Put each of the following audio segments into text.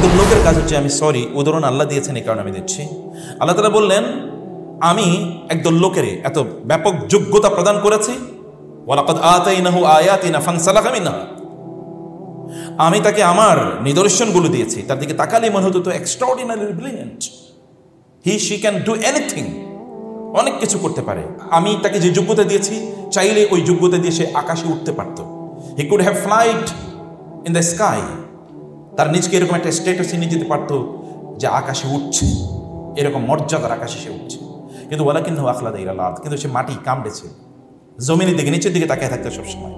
একদল লোকের কাজ হচ্ছে, আমি সরি উদাহরণ আল্লাহ দিয়েছেন এই কারণে আমি দিচ্ছি। আল্লাহ তাআলা বললেন আমি একদল লোকের এত ব্যাপক যোগ্যতা প্রদান করেছি, ওয়ালাকাদ আতাইনাহু আয়াতিনা ফানসালাখা মিনহা, আমি তাকে আমার নিদর্শনগুলো দিয়েছি, তার দিকে তাকালে মনে হতো তো extraordinary brilliant, she can do anything, অনেক কিছু করতে পারে। আমি তাকে যে যোগ্যতা দিয়েছি, চাইলে ওই যোগ্যতা দিয়ে সে আকাশে উঠতে পারত। He could have flied in the sky, তার নিজকে এরকম একটা স্ট্যাটাসে নিয়ে যেতে পারতো যে আকাশে উঠছে, এরকম মর্যাদার আকাশে সে উঠছে। কিন্তু ওয়ালাকিন্নাহু আখলাদা ইলাল আরদ, কিন্তু সে মাটি কামড়েছে, জমিনের দিকে নিচের দিকে তাকিয়ে থাকতে সবসময়।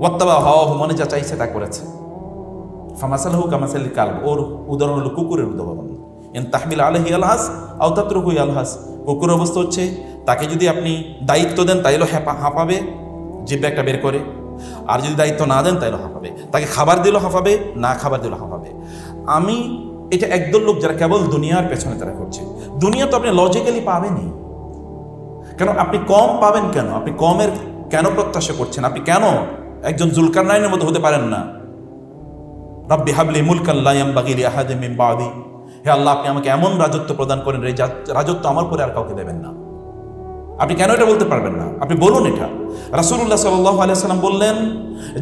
ওয়াত্তাবা হাওয়াহু, মনে যা চাইছে তা করেছে। ফামাসালহু কামাসালিল কালব, ওর উদাহরণ হলো কুকুরের উদাহরণ। ইন তাহমিল আলাইহি আলহাস আও তাতরুকু আলহাস, কুকুরের অবস্থা হচ্ছে তাকে যদি আপনি দায়িত্ব দেন তাইলে হাঁপাবে, জিহ্বা একটা বের করে, আর যদি দায়িত্ব না দেন তাইলে হাঁপাবে। তাকে খাবার দিলেও হাঁপাবে, না খাবার দিলেও হাঁপাবে। আমি এটা একদল লোক যারা কেবল দুনিয়ার পেছনে তারা করছে। দুনিয়া তো আপনি লজিক্যালি পাবেনই, কেন আপনি কম পাবেন? কেন আপনি কমের কেন প্রত্যাশা করছেন? আপনি কেন একজন জুলকারনাইনের মতো হতে পারেন না? রাব্বি হাবলি মুলকান লা ইয়ানবাগি লি আহাদিন মিন বাদি, হে আল্লাহ আপনি আমাকে এমন রাজত্ব প্রদান করেন, এই রাজত্ব আমার পরে আর কাউকে দেবেন না। আপনি কেন এটা বলতে পারবেন না? আপনি বলুন এটা। রাসূলুল্লাহ সাল্লাল্লাহু আলাইহি ওয়াসাল্লাম বললেন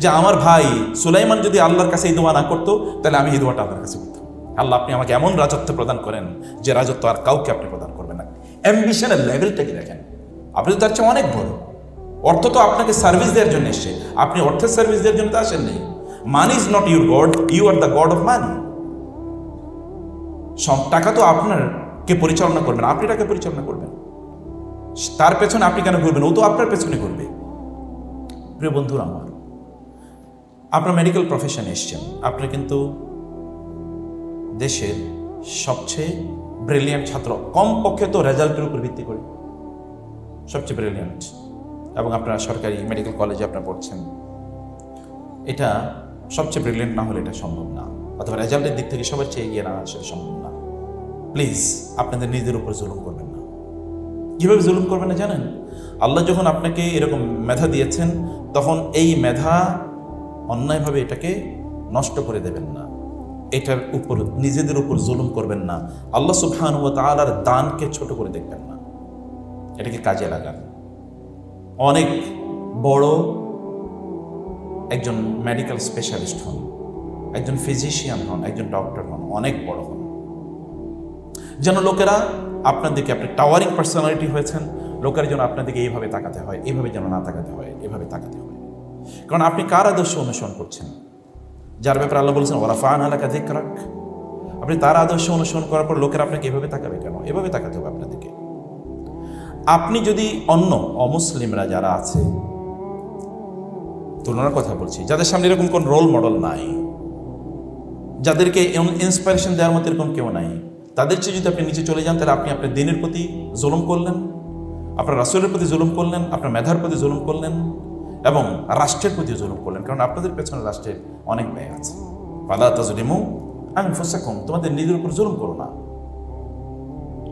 যে আমার ভাই সুলাইমান যদি আল্লাহর কাছে এই দোয়া না করতো, তাহলে আমি এই দোয়াটা আল্লাহর কাছে করতাম, আল্লাহ আপনি আমাকে এমন রাজত্ব প্রদান করেন যে রাজত্ব আর কাউকে আপনি প্রদান করবেন না। অ্যাম্বিশনের লেভেলটাকে দেখেন, আপনি তো তার চেয়ে অনেক বড়। অর্থ তো আপনাকে সার্ভিস দেওয়ার জন্য এসছে, আপনি অর্থের সার্ভিস দেওয়ার জন্য তো আসেন নেই। Money is not your god, you are the god of money. সব টাকা তো আপনারকে পরিচালনা করবেন, আপনি টাকা পরিচালনা করবেন। তার পেছনে আপনি কেন ঘুরবেন? ও তো আপনার পেছনে ঘুরবে। প্রিয় বন্ধুরা আমার, আপনার মেডিকেল প্রফেশনে এসছেন, আপনি কিন্তু দেশের সবচেয়ে ব্রিলিয়ান্ট ছাত্র, কমপক্ষে তো রেজাল্টের উপর ভিত্তি করে সবচেয়ে ব্রিলিয়ান্ট, এবং আপনারা সরকারি মেডিকেল কলেজে আপনারা পড়ছেন, এটা সবচেয়ে ব্রিলিয়ান্ট না হলে এটা সম্ভব না, অথবা রেজাল্টের দিক থেকে সবার চেয়ে এগিয়ে না আসলে সম্ভব না। প্লিজ আপনাদের নিজেদের উপর জুলুম করবেন না। কীভাবে জুলুম করবেন না জানেন? আল্লাহ যখন আপনাকে এরকম মেধা দিয়েছেন, তখন এই মেধা অন্যায়ভাবে এটাকে নষ্ট করে দেবেন না, এটার উপর নিজেদের উপর জুলুম করবেন না। আল্লাহ সুবহানাহু ওয়া তাআলার দানকে ছোট করে দেখবেন না, এটাকে কাজে লাগান। অনেক বড় একজন মেডিকেল স্পেশালিস্ট হন, একজন ফিজিশিয়ান হন, একজন ডক্টর হন, অনেক বড় হন, যেন লোকেরা আপনার দিকে, আপনি টাওয়ারিং পার্সোনালিটি হয়েছেন, লোকের যেন আপনার দিকে এইভাবে তাকাতে হয়, এইভাবে যেন না তাকাতে হয়, এভাবে তাকাতে হয়। কারণ আপনি কার আদর্শ অনুসরণ করছেন? যার ব্যাপারে আল্লাহ বলছেন ওয়ারাফা'না লাকা যিকরাক, আপনি তার আদর্শ অনুসরণ করার পর লোকেরা আপনাকে এভাবে তাকাবে কেন? এভাবে তাকাতে হবে আপনার দিকে। আপনি যদি অন্য অমুসলিমরা যারা আছে, তুলনার কথা বলছি, যাদের সামনে এরকম কোন রোল মডেল নাই, যাদেরকে ইন্সপিরেশন দেওয়ার মতো এরকম কেউ নাই, তাদের চেয়ে যদি আপনি নিচে চলে যান, তাহলে আপনি আপনার দিনের প্রতি জুলুম করলেন, আপনার রাসূলের প্রতি জুলুম করলেন, আপনার মেধার প্রতি জুলুম করলেন, এবং রাষ্ট্রের প্রতি জুলুম করলেন। কারণ আপনাদের পেছনে রাষ্ট্রের অনেক ব্যয় আছে। ফালা তাজলিমু আনফুসাকুম, তোমাদের নিজের উপর জুলুম করো না।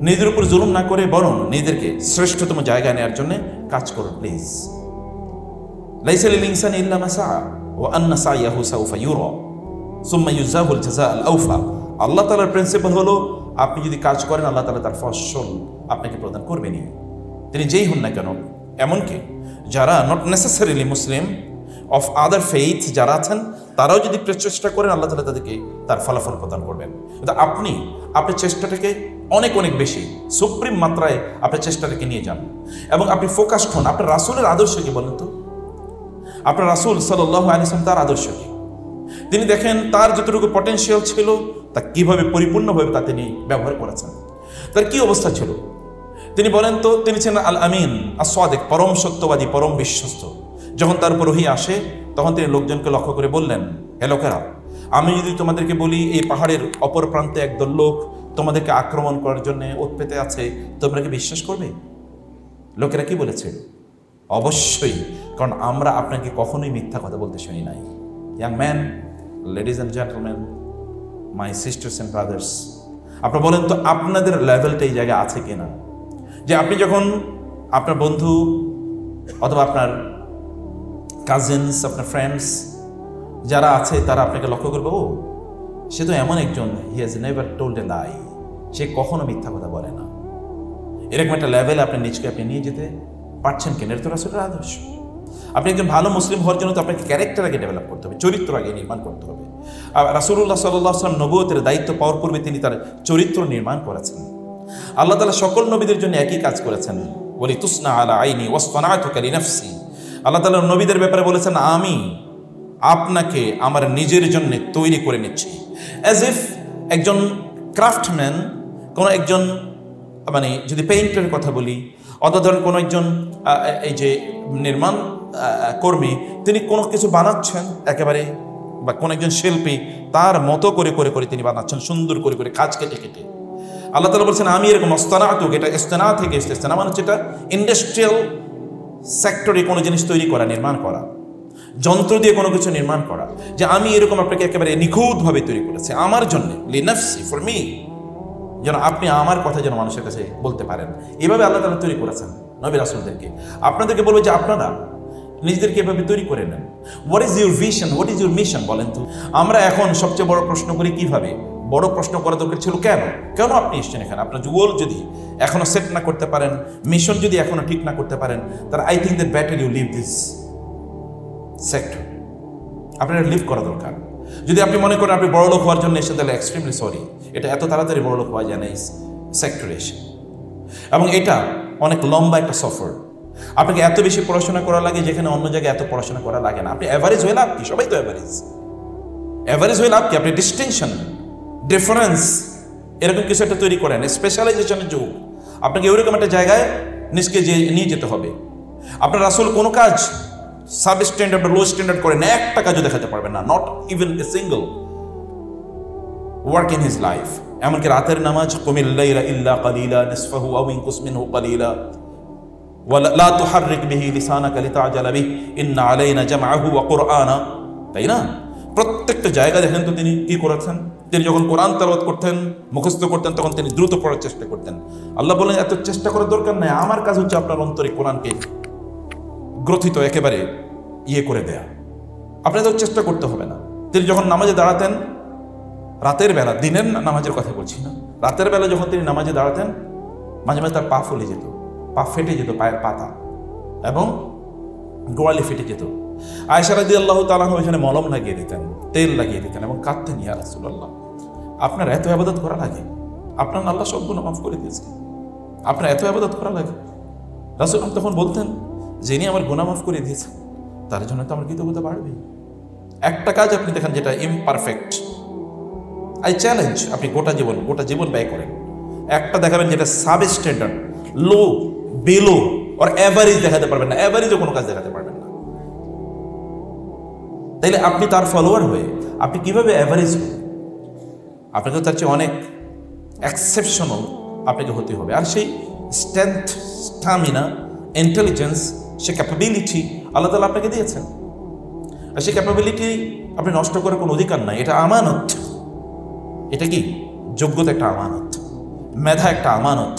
নিজের উপর জুলুম না করে বরং নিজেদেরকে শ্রেষ্ঠতম জায়গায় নেওয়ার জন্য কাজ করো প্লিজ। লাইসা লিল ইনসানি ইল্লা মা সাআ ওয়া আন্না সা'য়াহু সাউফা ইউরা সুম্মা ইউজাহুল জাযাআল আওফা। আল্লাহ তাআলার প্রিন্সিপাল হলো, আপনি যদি কাজ করেন আল্লাহ তাআলা তার ফসল আপনাকে প্রদান করবেনই, তিনি যেই হন না কেন। এমনকি যারা not necessarily Muslim, of other faith যারা আছেন, তারাও যদি চেষ্টা করেন আল্লাহ তাআলা তাদেরকে তার ফলাফল প্রদান করবেন। কিন্তু আপনার চেষ্টাটাকে অনেক অনেক বেশি সুপ্রিম মাত্রায় আপনার চেষ্টাটাকে নিয়ে যান, এবং আপনি ফোকাসড হন। আপনার রাসূলের আদর্শ কি বলেন তো? আপনার রাসূল সাল্লাল্লাহু আলাইহি ওয়াসাল্লাম তার আদর্শ কি? তিনি দেখেন তার যতটুকু পটেনশিয়াল ছিল তা কিভাবে পরিপূর্ণভাবে তা তিনি ব্যবহার করেছেন। তার কি অবস্থা ছিল তিনি বলেন তো? তিনি ছিলেন আল আমিন আস-সাদিক, পরম সত্যবাদী, পরম বিশ্বস্ত। যখন তার উপর ওহী আসে, তখন তিনি লোকজনকে লক্ষ্য করে বললেন, হে লোকেরা, আমি যদি তোমাদেরকে বলি এই পাহাড়ের অপর প্রান্তে একদল লোক তোমাদেরকে আক্রমণ করার জন্য ওত পেতে আছে, তোমরা কি বিশ্বাস করবে? লোকেরা কি বলেছে? অবশ্যই, কারণ আমরা আপনাকে কখনোই মিথ্যা কথা বলতে শুনি নাই। Young man, ladies and gentleman, my sisters and brothers, আপনারা বলেন তো আপনাদের লেভেলটা এই জায়গায় আছে কিনা, যে আপনি যখন আপনার বন্ধু অথবা আপনার কাজিনস, আপনার ফ্রেন্ডস যারা আছে, তারা আপনাকে লক্ষ্য করবে, ও সে তো এমন একজন, he has never told a lie, সে কখনো মিথ্যা কথা বলে না। এরকম একটা লেভেলে আপনি নিজকে আপনি নিয়ে যেতে পারছেন কেন? এটা তো রাসূলের আদর্শ। আপনি একজন ভালো মুসলিম হওয়ার জন্য তো আপনাকে ক্যারেক্টার আগে ডেভেলপ করতে হবে, চরিত্র আগে নির্মাণ করতে হবে। আর রাসূলুল্লাহ সাল্লাল্লাহু আলাইহি ওয়াসাল্লাম নবুয়তের দায়িত্ব পাওয়ার পূর্বে তিনি তার চরিত্র নির্মাণ করেছেন। আল্লাহ তাআলা সকল নবীদের জন্য একই কাজ করেছেন, ওয়ালি তুসনা আলা আইনি ওয়াসতানাতুকা লিনাফসি। আল্লাহ তাআলা নবীদের ব্যাপারে বলেছেন, আমি আপনাকে আমার নিজের জন্য তৈরি করে নিচ্ছি। অ্যাজ ইফ একজন ক্রাফটম্যান, কোনো একজন মানে যদি পেইন্টারের কথা বলি, অথবা ধরেন কোনো একজন এই যে নির্মাণ কর্মী, তিনি কোনো কিছু বানাচ্ছেন একেবারে, বা কোনো একজন শিল্পী তার মতো করে করে করে তিনি বানাচ্ছেন, সুন্দর করে করে কাজ কেটে কেটে। আল্লাহ তাআলা বলছেন, আমি এরকম অস্তানাতুক, এটা ইস্তেনা থেকে এসেছে। ইস্তেনা মানে হচ্ছে এটা ইন্ডাস্ট্রিয়াল সেক্টরে কোনো জিনিস তৈরি করা, নির্মাণ করা, যন্ত্র দিয়ে কোনো কিছু নির্মাণ করা, যে আমি এরকম আপনাকে একেবারে নিখুঁতভাবে তৈরি করেছি আমার জন্য, লিনাফসি, ফর মি, যেন আপনি আমার কথা যেন মানুষের কাছে বলতে পারেন। এভাবে আল্লাহ তাআলা তৈরি করেছেন নবী রাসূলদেরকে। আপনাদেরকে বলবো যে আপনারা নিজেদেরকে এভাবে তৈরি করে নেন। What is your vision, what is your mission, বলেন তো। আমরা এখন সবচেয়ে বড় প্রশ্ন করি কিভাবে, বড় প্রশ্ন করা দরকার ছিল কেন কেন আপনি এসছেন এখানে। আপনার গোল যদি এখনো সেট না করতে পারেন, মিশন যদি এখনো ঠিক না করতে পারেন, তাহলে I think that better you leave this sector. আপনার লিভ করা দরকার। যদি আপনি মনে করেন আপনি বড়লোক হওয়ার জন্য এসে, তাহলে এক্সট্রিমলি সরি, এটা এত তাড়াতাড়ি বড়লোক হওয়া যায় না এই সেক্টরে এসে, এবং এটা অনেক লম্বা একটা সফর। আপনাকে এত বেশি পড়াশোনা করা লাগে যেখানে অন্য জায়গায় এত পড়াশোনা করা লাগে না। আপনি অ্যাভারেজ হয়ে লাভ কি? সবাই তো অ্যাভারেজ হয়ে লাভ কি? আপনি ডিস্টিংশন, ডিফারেন্স, এরকম কিছু একটা তৈরি করেন। স্পেশালাইজেশনের যুগ, আপনাকে ওইরকম একটা জায়গায় নিজকে নিয়ে যেতে হবে। আপনার রাসূল কোনো কাজ সাব স্ট্যান্ডার্ড বা লো স্ট্যান্ডার্ড করেন, একটা কাজও দেখাতে পারবেন না, not even a single work in his life. এমনকি রাতের নামাজ, কুমিল লাইলা ইল্লা কালিলা নিসফাহু আও ইনকুস মিনহু কালিলা ওয়ালা লা তুহাররিক বিহি লিসানাকা লিতা'জালা বিহি ইন্না আলাইনা জামআহু ওয়া কুরআনা, তাই না? প্রত্যেকটা জায়গা দেখেন তো তিনি কি করেছেন। তিনি যখন কোরআন তেলাওয়াত করতেন, মুখস্থ করতেন, তখন তিনি দ্রুত পড়ার চেষ্টা করতেন। আল্লাহ বলেন, এত চেষ্টা করার দরকার নাই, আমার কাজ হচ্ছে আপনার অন্তরে কোরআনকে গ্রথিত একেবারে করে দেয়া। আপনাদের চেষ্টা করতে হবে না। তিনি যখন নামাজে দাঁড়াতেন রাতের বেলা, দিনের নামাজের কথা বলছি না, রাতের বেলা যখন তিনি নামাজে দাঁড়াতেন, মাঝে মাঝে তার পা ফুলে যেত, পা ফেটে যেত, পায়ের পাতা এবং গোয়ালি ফেটে যেত। আয়েশা রাদিয়াল্লাহু তাআলা ওইখানে মলম লাগিয়ে দিতেন, তেল লাগিয়ে দিতেন এবং কাঁদতেন, ইয়া রাসূলুল্লাহ, আপনার এত ইবাদত করা লাগে? আপনার আল্লাহ সব গুনাহ মাফ করে দিয়েছে, আপনার এত ইবাদত করা লাগে? রাসূল তখন বলতেন, যিনি আমার গুনাহ মাফ করে দিয়েছেন তার জন্য তো আমার কৃতজ্ঞতা বাড়বে। একটা কাজ আপনি দেখেন যেটা ইমপারফেক্ট, আই চ্যালেঞ্জ, আপনি গোটা জীবন ব্যয় করেন, একটা দেখাবেন যেটা sub standard, low, below are average দেখাতে পারবেন না, অ্যাভারেজও কোনো কাজ দেখাতে পারবেন না। তাইলে আপনি তার ফলোয়ার হয়ে আপনি কিভাবে অ্যাভারেজ হবেন? আপনাকে তার চেয়ে অনেক এক্সেপশনাল আপনাকে হতে হবে। আর সেই স্ট্রেংথ, স্টামিনা, ইন্টেলিজেন্স, সে ক্যাপাবিলিটি আল্লাহ তাআলা আপনাকে দিয়েছেন। আর সেই ক্যাপাবিলিটি আপনি নষ্ট করার কোনো অধিকার নাই। এটা আমানত। এটা কি? যোগ্যতা একটা আমানত, মেধা একটা আমানত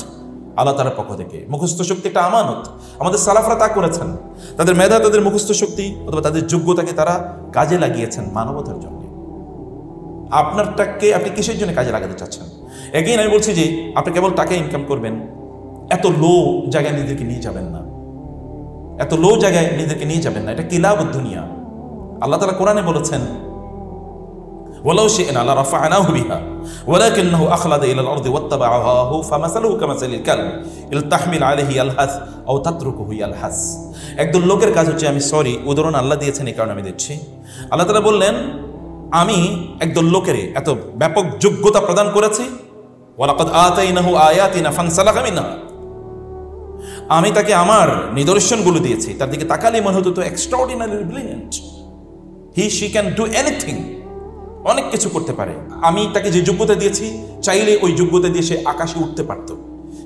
আল্লাহ তাআলার পক্ষ থেকে, মুখস্থ শক্তি একটা আমানত। আমাদের সালাফরা তা করেছেন, তাদের মেধা, তাদের মুখস্থ শক্তি অথবা তাদের যোগ্যতাকে তারা কাজে লাগিয়েছেন মানবতার জন্য। আপনারটাকে আপনি কিসের জন্য কাজে লাগাতে চাচ্ছেন? এগেইন আমি বলছি যে আপনি কেবল টাকা ইনকাম করবেন, এত লো জায়গায় নিজেদেরকে নিয়ে যাবেন না, এত লো জায়গায় নিজেদেরকে নিয়ে যাবেন না। এটা কিলাবুদ দুনিয়া। আল্লাহ তাআলা কোরআনে বলেছেন, ওয়ালাউ শি'না লারাফা'নাহু বিহা ওয়ালাকিন্নাহু আখলাদা ইলাল আরদি ওয়াত্তাবা'a হাওয়াহু ফামাসালুহু কামাসালিল কালব ইন তাহমিল আলাইহি ইয়ালহাস আও তাতরুকুহু ইয়ালহাস। একদল লোকের কাজ হচ্ছে, আমি সরি, উদাহরণ আল্লাহ দিয়েছেন এই কারণে আমি দিচ্ছি। আল্লাহ তাআলা বললেন, আমি একদল লোকের এত ব্যাপক যোগ্যতা প্রদান করেছি, ওয়ালাকাদ আতাইনাহু আয়াতিনা ফানসালাখা মিনহা, আমি তাকে আমার নিদর্শনগুলো দিয়েছি, তার দিকে তাকালে মনে হতো তো extraordinary brilliant, she can do anything, অনেক কিছু করতে পারে। আমি তাকে যে যোগ্যতা দিয়েছি, চাইলে ওই যোগ্যতা দিয়ে সে আকাশে উঠতে পারত।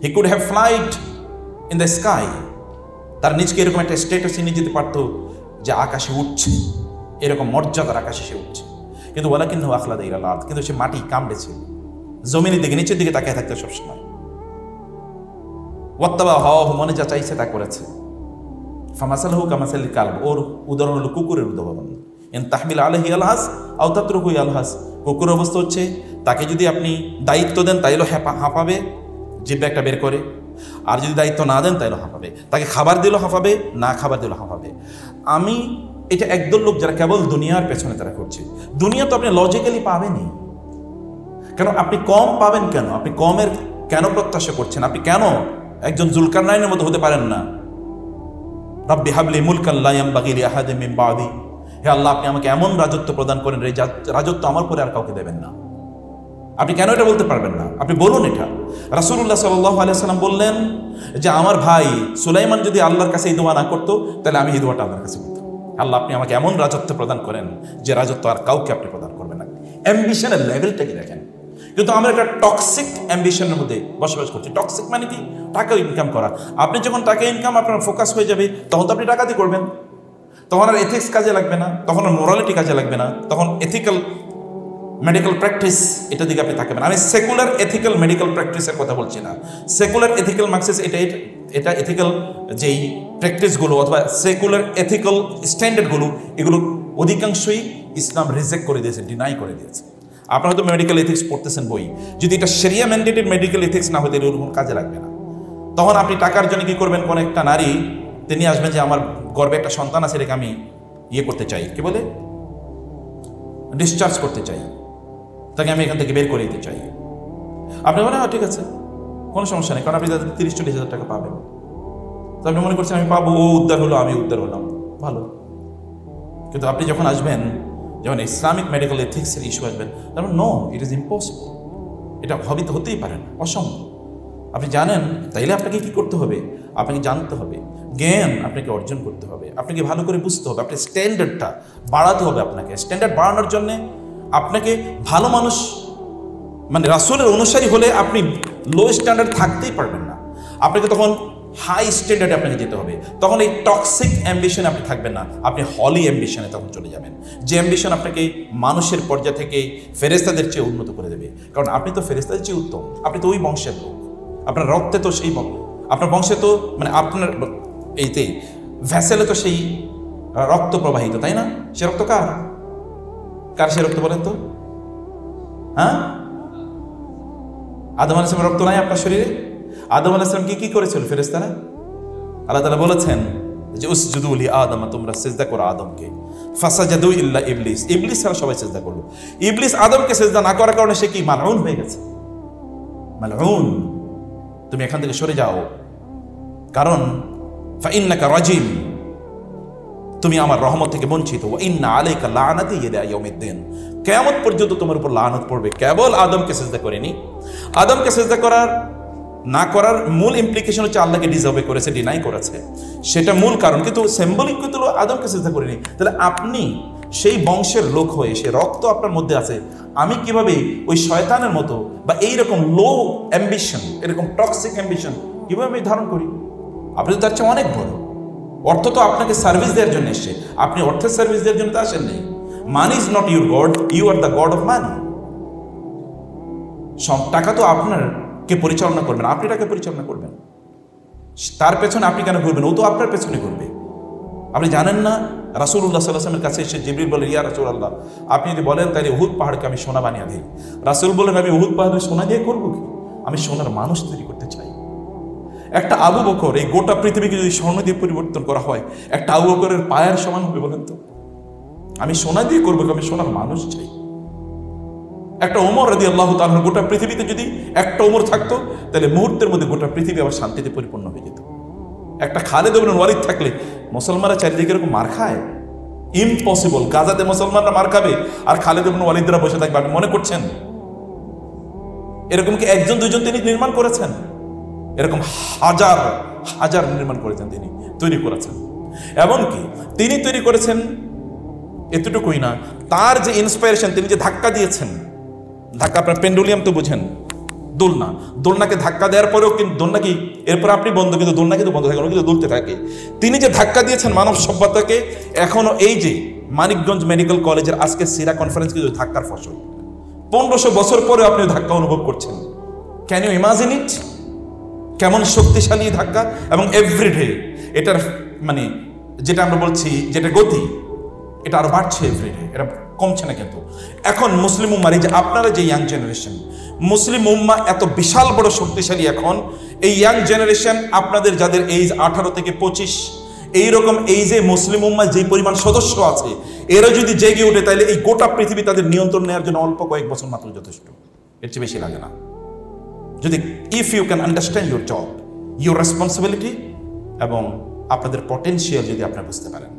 He could have flied in the sky, তার নিজকে এরকম একটা স্ট্যাটাসে নিয়ে যেতে পারতো যে আকাশে উঠছে, এরকম মর্যাদার আকাশে সে উঠছে। কিন্তু ওয়ালাকিন্নাহু আখলাদা ইলাল আরদ, কিন্তু সে মাটি কামড়েছে, জমিনের দিকে, নিচের দিকে তাকিয়ে থাকতে সবসময়। ওয়াত্তাবা হাওয়াহু, মনে যা চাইছে তা করেছে। ফামাসালহু কামাসালিল কালব, ওর উদাহরণ হলো কুকুরের উদাহরণ। ইন তাহমিল আলাইহি ইয়ালহাস আও তাতরুকুহু ইয়ালহাস, কুকুর অবস্থা হচ্ছে তাকে যদি আপনি দায়িত্ব দেন তাইলেও হাঁপাবে, জিহ্বা একটা বের করে, আর যদি দায়িত্ব না দেন তাইলেও হাঁপাবে। তাকে খাবার দিলেও হাঁপাবে, না খাবার দিলেও হাঁপাবে। এটা একদল লোক যারা কেবল দুনিয়ার পেছনে তারা করছে। দুনিয়া তো আপনি লজিক্যালি পাবেনই, কেন আপনি কম পাবেন? কেন আপনি কমের কেন প্রত্যাশা করছেন? আপনি কেন একজন জুলকারনাইনের মতো হতে পারেন না? রব্বি হাবলি মুলকান লা ইয়ানবাগি লিআহাদিন মিন বাদি, হে আল্লাহ আপনি আমাকে এমন রাজত্ব প্রদান করেন, এই রাজত্ব আমার পরে আর কাউকে দেবেন না। আপনি কেন এটা বলতে পারবেন না? আপনি বলুন এটা। রাসূলুল্লাহ সাল্লাল্লাহু আলাইহি ওয়াসাল্লাম বললেন যে আমার ভাই সুলাইমান যদি আল্লাহর কাছে এই দোয়া না করতো তাহলে আমি এই দোয়াটা আল্লাহর কাছে করতাম, আল্লাহ আপনি আমাকে এমন রাজত্ব প্রদান করেন যে রাজত্ব আর কাউকে আপনি প্রদান করবেন না। অ্যাম্বিশনের লেভেলটা কি দেখেন। কিন্তু আমরা একটা টক্সিক অ্যাম্বিশনের মধ্যে বসবাস করছি। টক্সিক মানে কি? টাকা ইনকাম করা। আপনি যখন টাকা ইনকাম আপনার ফোকাস হয়ে যাবে, তখন তো আপনি টাকা দিয়ে করবেন, তখন আর এথিক্স কাজে লাগবে না, তখন আর মোরালিটি কাজে লাগবে না, তখন এথিক্যাল মেডিকেল প্র্যাকটিস এটা দিকে আপনি থাকবেন। আমি সেকুলার এথিক্যাল মেডিকেল প্র্যাকটিসের কথা বলছি না। সেকুলার এথিক্যাল মার্কসিস এটা এথিক্যাল যেই প্র্যাকটিসগুলো অথবা সেকুলার এথিক্যাল স্ট্যান্ডার্ডগুলো, এগুলো অধিকাংশই ইসলাম রিজেক্ট করে দিয়েছে, ডিনাই করে দিয়েছে। আপনারা হয়তো মেডিকেল এথিক্স পড়তেছেন বই, যদি এটা শরিয়া ম্যান্ডেটেড মেডিকেল এথিক্স না হতে এর কোনো কাজে লাগবে না। তখন আপনি টাকার জন্য কি করবেন? কোন একটা নারী তিনি আসবেন যে আমার গর্ভে একটা সন্তান আছে, এটাকে আমি করতে চাই, কি বলে ডিসচার্জ করতে চাই, তাকে আমি এখান থেকে বের করে দিতে চাই। আপনি বলেন হ্যাঁ ঠিক আছে, কোনো সমস্যা নেই, কারণ আপনি তাদের 30-40 হাজার টাকা পাবেন। তো আপনি মনে করছেন আমি পাবো, ও উদ্ধার হলো, আমি উদ্ধার হলাম, ভালো। কিন্তু আপনি যখন আসবেন, যখন ইসলামিক মেডিকেল এথিক্সের ইস্যু আসবেন, তারপর নো, ইট ইজ ইম্পসিবল, এটা হতেই পারে না, অসম্ভব। আপনি জানেন, তাইলে আপনাকে কি করতে হবে? আপনাকে জানতে হবে, জ্ঞান আপনাকে অর্জন করতে হবে, আপনাকে ভালো করে বুঝতে হবে, আপনার স্ট্যান্ডার্ডটা বাড়াতে হবে। আপনাকে স্ট্যান্ডার্ড বাড়ানোর জন্যে আপনাকে ভালো মানুষ মানে রাসূলের অনুসারী হলে আপনি লো স্ট্যান্ডার্ড থাকতেই পারবেন না। আপনাকে তখন হাই স্ট্যান্ডার্ডে আপনাকে যেতে হবে। তখন এই টক্সিক অ্যাম্বিশনে আপনি থাকবেন না, আপনি হলি অ্যাম্বিশনে তখন চলে যাবেন, যে অ্যাম্বিশন আপনাকে মানুষের পর্যায় থেকে ফেরেশতাদের চেয়ে উন্নত করে দেবে। কারণ আপনি তো ফেরেশতাদের চেয়ে উত্তম, আপনি তো ওই বংশের লোক, আপনার রক্তে তো সেই আপনার বংশে তো মানে আপনার এইতে ভ্যাসেলে তো সেই রক্ত প্রবাহিত, তাই না? সে রক্ত কার সে রক্ত বলেন তো? হ্যাঁ, আদম আলাইহিস সালামের রক্ত নাই আপনার শরীরে? আদম আলাইহিস সালাম কি করেছিল ফেরেশতারা? আল্লাহ তাআলা বলেছেন যে উসজুদু লি আদম, তোমরা সিজদা করো আদমকে। ফাসাজাদু ইল্লা ইবলিস, ইবলিস ছাড়া সবাই সিজদা করলো। ইবলিস আদমকে সিজদা না করার কারণে সে কি মালউন হয়ে গেছে। মালউন, তুমি এখান থেকে সরে যাও, কারণ ফাইন্নাকা রাজিম, তুমি আমার রহমত থেকে বঞ্চিত। ওয়া ইন্না আলাইকা লানাতি ইলা ইয়াউমিদ্দিন, কিয়ামত পর্যন্ত তোমার উপর লানত পড়বে। কেবল আদমকে সিজদা করেনি, আদমকে সিজদা না করার মূল ইমপ্লিকেশন হচ্ছে আল্লাহকে ডিসঅবে করেছে, ডিনাই করেছে, সেটা মূল কারণ। কিন্তু সিম্বলিক কিন্তু আদমকে সিজদা করেনি। তাহলে আপনি সেই বংশের লোক হয়ে, সে রক্ত আপনার মধ্যে আছে, আমি কিভাবে ওই শয়তানের মতো বা এইরকম লো অ্যাম্বিশন, এরকম টক্সিক অ্যাম্বিশন কিভাবে আমি ধারণ করি? আপনি তো তার চেয়ে অনেক বড়। অর্থ তো আপনাকে সার্ভিস দেওয়ার জন্য এসছে, আপনি অর্থের সার্ভিস দেওয়ার জন্য তো আসেন নেই। Money is not your god, you are the god of money. সব টাকা তো আপনারকে পরিচালনা করবেন, আপনি টাকা পরিচালনা করবেন, তার পেছনে আপনি কেন ঘুরবেন? ও তো আপনার পেছনে ঘুরবে। আপনি জানেন না, রাসূলুল্লাহ সাল্লাল্লাহু আলাইহি ওয়াসাল্লামের কাছে এসে জিবরিল বলে, ইয়া রাসূলুল্লাহ, আপনি যদি বলেন তাহলে উহুদ পাহাড়কে আমি সোনা বানিয়ে দিই। রাসূল বলেন, আমি উহুদ পাহাড়ে সোনা দিয়ে করবো কি? আমি সোনার মানুষ তৈরি করতে চাই। একটা আবু বকর, এই গোটা পৃথিবীকে যদি স্বর্ণ দিয়ে পরিবর্তন করা হয়, একটা আবু বকরের পায়ের সমান হবে বলেন তো? আমি সোনা দিয়ে করবো, আমি সোনার মানুষ চাই। একটা ওমর রাদিয়াল্লাহু তাআলা, গোটা পৃথিবীতে যদি একটা ওমর থাকতো, তাহলে মুহূর্তের মধ্যে গোটা পৃথিবী আবার শান্তিতে পরিপূর্ণ হয়ে যেত। একটা খালিদ ইবনে ওয়ালিদ থাকলে, মুসলমানরা চারিদিকে এরকম মার খায়, ইম্পসিবল। গাজাতে মুসলমানরা মার খাবে আর খালিদ ইবনে ওয়ালিদরা বসে থাকবে, আপনি মনে করছেন? এরকম কি একজন দুইজন তিনি নির্মাণ করেছেন? এরকম হাজার হাজার নির্মাণ করেছেন, তিনি তৈরি করেছেন। এমনকি তিনি তৈরি করেছেন এতটুকুই না, তার যে ইন্সপায়ারেশন, তিনি যে ধাক্কা দিয়েছেন, ধাক্কা আপনার পেন্ডুলিয়াম তো বুঝেন, দোলনাকে ধাক্কা দেওয়ার পরেও কিন্তু দোলনা কি এরপর আপনি বন্ধ, কিন্তু দোলনা কিন্তু বন্ধ থাকে, কিন্তু দুলতে থাকে। তিনি যে ধাক্কা দিয়েছেন মানব সভ্যতাকে, এখনো এই যে মানিকগঞ্জ মেডিকেল কলেজের আজকে সিরা কনফারেন্স কিন্তু ধাক্কার ফসল। 1500 বছর পরেও আপনি ধাক্কা অনুভব করছেন। Can you imagine it? কেমন শক্তিশালী ধাক্কা! এবং এভরিডে এটার মানে যেটা আমরা বলছি, যেটা গতি, এটা আরো বাড়ছে এভরিডে, এটা কমছে না কিন্তু। এখন মুসলিম উম্মার এই যে আপনারা যে ইয়াং জেনারেশন, মুসলিম উম্মা এত বিশাল বড় শক্তিশালী। এখন এই ইয়াং জেনারেশন আপনাদের যাদের এইজ 18 থেকে 25, এইরকম এইজে মুসলিম উম্মা যে পরিমাণ সদস্য আছে, এরা যদি জেগে ওঠে তাহলে এই গোটা পৃথিবী তাদের নিয়ন্ত্রণ নেওয়ার জন্য অল্প কয়েক বছর মাত্র যথেষ্ট, এর চেয়ে বেশি লাগে না। যদি if you can understand your job, your responsibility এবং আপনাদের পটেনশিয়াল যদি আপনারা বুঝতে পারেন।